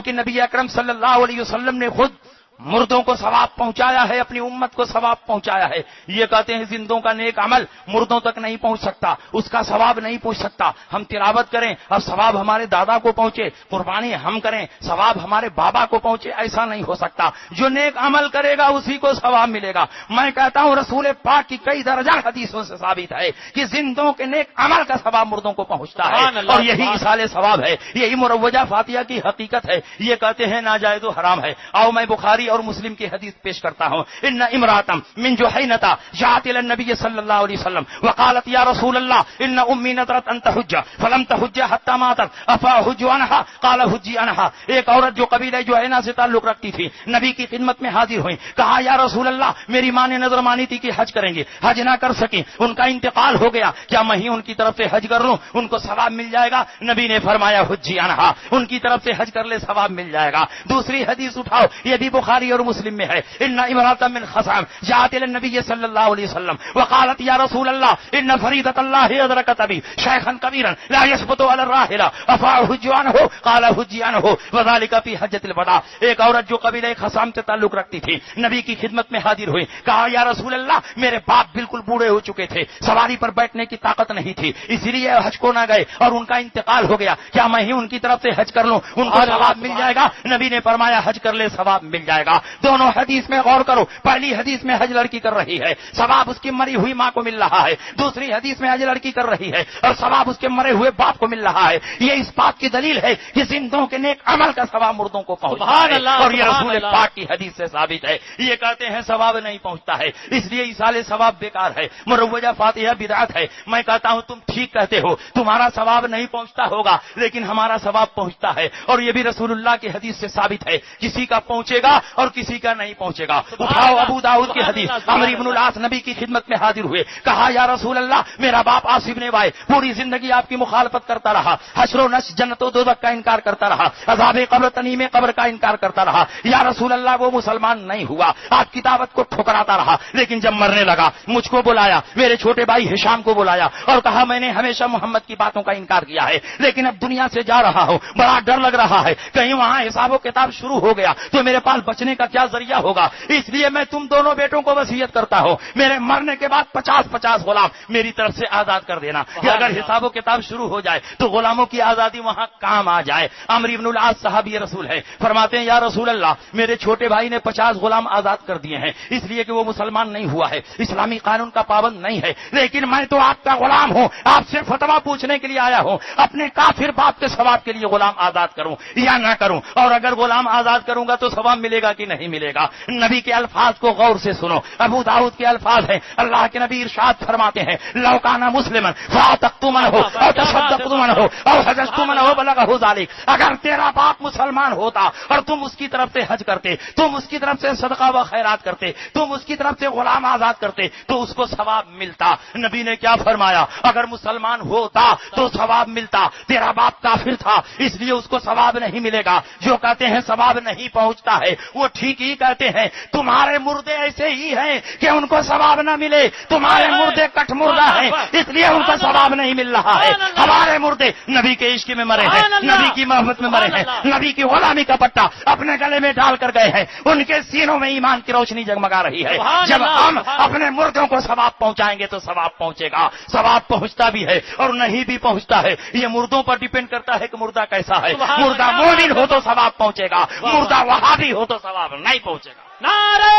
کہ نبی اکرم صلی اللہ علیہ وسلم نے خود مردوں کو ثواب پہنچایا ہے، اپنی امت کو ثواب پہنچایا ہے. یہ کہتے ہیں زندوں کا نیک عمل مردوں تک نہیں پہنچ سکتا، اس کا ثواب نہیں پہنچ سکتا. ہم تلاوت کریں اور ثواب ہمارے دادا کو پہنچے، قربانی ہم کریں ثواب ہمارے بابا کو پہنچے، ایسا نہیں ہو سکتا. جو نیک عمل کرے گا اسی کو ثواب ملے گا. میں کہتا ہوں رسول پاک کی کئی درجہ حدیثوں سے ثابت ہے کہ زندوں کے نیک عمل کا ثواب مردوں کو پہنچتا ہے، اور یہی ایصال ثواب ہے، یہی مروجہ فاتحہ کی حقیقت ہے. یہ کہتے ہیں ناجائز و حرام ہے. آؤ میں بخاری اور مسلم کی حدیث پیش کرتا ہوں. ان امراتم من جحینتا جاءت الى النبی صلی اللہ علیہ وسلم وقالت یا رسول اللہ ان امی نذرت ان تحج فلم تحج حتى ماتت افاحج عنها قال حجی عنها. ایک عورت جو قبیلہ جحینہ سے تعلق رکھتی تھی نبی کی خدمت میں حاضر ہوئی، کہا یا رسول اللہ میری ماں نے نظر مانی تھی کہ حج کریں گے، حج نہ کر سکی، ان کا انتقال ہو گیا، کیا میں ہی ان کی طرف سے حج کر لوں، ان کو ثواب مل جائے گا؟ نبی نے فرمایا حجی عنها، ان کی طرف سے حج کر لے ثواب مل جائے گا. دوسری حدیث اٹھاؤ، یہ بھی بخاری اور مسلم میں ہے. ان امرات من خصام جاءت الى النبي صلی اللہ علیہ وسلم وقالت یا رسول اللہ ان فریضۃ اللہ ادرکت بی شیخا کبیرا لا يثبت على الراحلہ افاحج عنه قال حج عنه وذلك في حجۃ الوداع. ایک عورت جو قبیلہ خصام سے تعلق رکھتی تھی نبی کی خدمت میں حاضر ہوئی، کہا یا رسول اللہ میرے باپ بالکل بوڑھے ہو چکے تھے، سواری پر بیٹھنے کی طاقت نہیں تھی، اسی لیے حج کو نہ گئے اور ان کا انتقال ہو گیا، کیا میں ہی ان کی طرف سے حج کر لوں، ان کو ثواب مل جائے گا؟ نبی نے فرمایا حج کر لے ثواب مل جائے گا. دونوں حدیث میں غور کرو. پہلی حدیث میں حج لڑکی کر رہی ہے، ثواب اس کی مری ہوئی ماں کو مل رہا ہے. دوسری حدیث میں حج لڑکی کر رہی ہے اور ثواب اس کے مرے ہوئے باپ کو مل رہا ہے. یہ اس بات کی دلیل ہے کہ زندوں کے نیک عمل کا ثواب مردوں کو پہنچتا ہے، اور یہ رسول پاک کی حدیث سے ثابت ہے. یہ کہتے ہیں ثواب نہیں پہنچتا ہے، اس لیے ایصال ثواب بیکار ہے، مروجہ فاتحہ بدعت ہے. میں کہتا ہوں تم ٹھیک کہتے ہو، تمہارا ثواب نہیں پہنچتا ہوگا لیکن ہمارا ثواب پہنچتا ہے، اور یہ بھی رسول اللہ کی حدیث سے ثابت ہے. کسی کا پہنچے گا اور کسی کا نہیں پہنچے گا. اٹھاؤ ابو داؤد کی حدیث، عمرو بن العاص نبی کی خدمت میں حاضر ہوئے، کہا یا رسول اللہ میرا باپ عاص بن وائل پوری زندگی آپ کی مخالفت کرتا رہا، حشر و نشر جنت و دوزخ کا انکار کرتا رہا، عذاب قبر تنعیم قبر کا انکار کرتا رہا. یا رسول اللہ وہ مسلمان نہیں ہوا، آپ کی دعوت کو ٹھکراتا رہا، لیکن جب مرنے لگا مجھ کو بلایا، میرے چھوٹے بھائی ہشام کو بلایا اور کہا میں نے ہمیشہ محمد کی باتوں کا انکار کیا ہے، لیکن اب دنیا سے جا رہا ہوں، بڑا ڈر لگ رہا ہے، کہیں وہاں حساب و کتاب شروع ہو گیا تو میرے پاس بچنے کا کیا ذریعہ ہوگا، اس لیے میں تم دونوں بیٹوں کو وصیت کرتا ہوں میرے مرنے کے بعد 50 غلام میری طرف سے آزاد کر دینا، کہ اگر حساب و کتاب شروع ہو جائے تو غلاموں کی آزادی وہاں کام آ جائے. عمرو بن العاص صحابی رسول ہے، فرماتے ہیں یا رسول اللہ میرے چھوٹے بھائی نے 50 غلام آزاد کر دیے ہیں، اس لیے کہ وہ مسلمان نہیں ہوا ہے، اسلامی قانون کا پابند نہیں ہے، لیکن میں تو آپ کا غلام ہوں، آپ سے فتویٰ پوچھنے کے لیے آیا ہوں، اپنے کافر باپ کے ثواب کے لیے غلام آزاد کروں یا نہ کروں، اور اگر غلام آزاد کروں گا تو ثواب ملے گا کہ نہیں ملے گا. نبی کے الفاظ کو غور سے سنو، ابو داؤد کے الفاظ ہیں، اللہ کے نبی ارشاد فرماتے ہیں لو کان مسلما فاعتقتمنه او تصدقتمنه او حججتمنه بلغه ذلك. اگر تیرا باپ مسلمان ہوتا اور تم اس کی طرف سے حج کرتے، تم اس کی طرف سے صدقہ و خیرات کرتے، تم اس کی طرف سے غلام آزاد کرتے تو اس کو ثواب ملتا. نبی نے کیا فرمایا؟ اگر مسلمان ہوتا تو ثواب ملتا، تیرا باپ کافر تھا اس لیے اس کو ثواب نہیں ملے گا. جو کہتے ہیں ثواب نہیں پہنچتا ہے وہ ٹھیک ہی کہتے ہیں. تمہارے مردے ایسے ہی ہیں کہ ان کو ثواب نہ ملے، تمہارے مردے کٹ مردہ ہیں اس لیے ان کو ثواب نہیں مل رہا ہے. ہمارے مردے نبی کے عشق میں مرے ہیں، نبی کی محبت میں مرے ہیں، نبی کی غلامی کا پٹا اپنے گلے میں ڈال کر گئے ہیں، ان کے سینوں میں ایمان کی روشنی جگمگا رہی ہے. جب ہم اپنے مردوں کو ثواب پہنچائیں گے تو ثواب پہنچے گا. ثواب پہنچتا بھی ہے اور نہیں بھی پہنچتا ہے، یہ مردوں پر ڈیپینڈ کرتا ہے کہ مردہ کیسا ہے. مردہ مومن ہو تو ثواب پہنچے گا، مردہ وہابی ہو تو ثواب نہیں پہنچے گا. نعرہ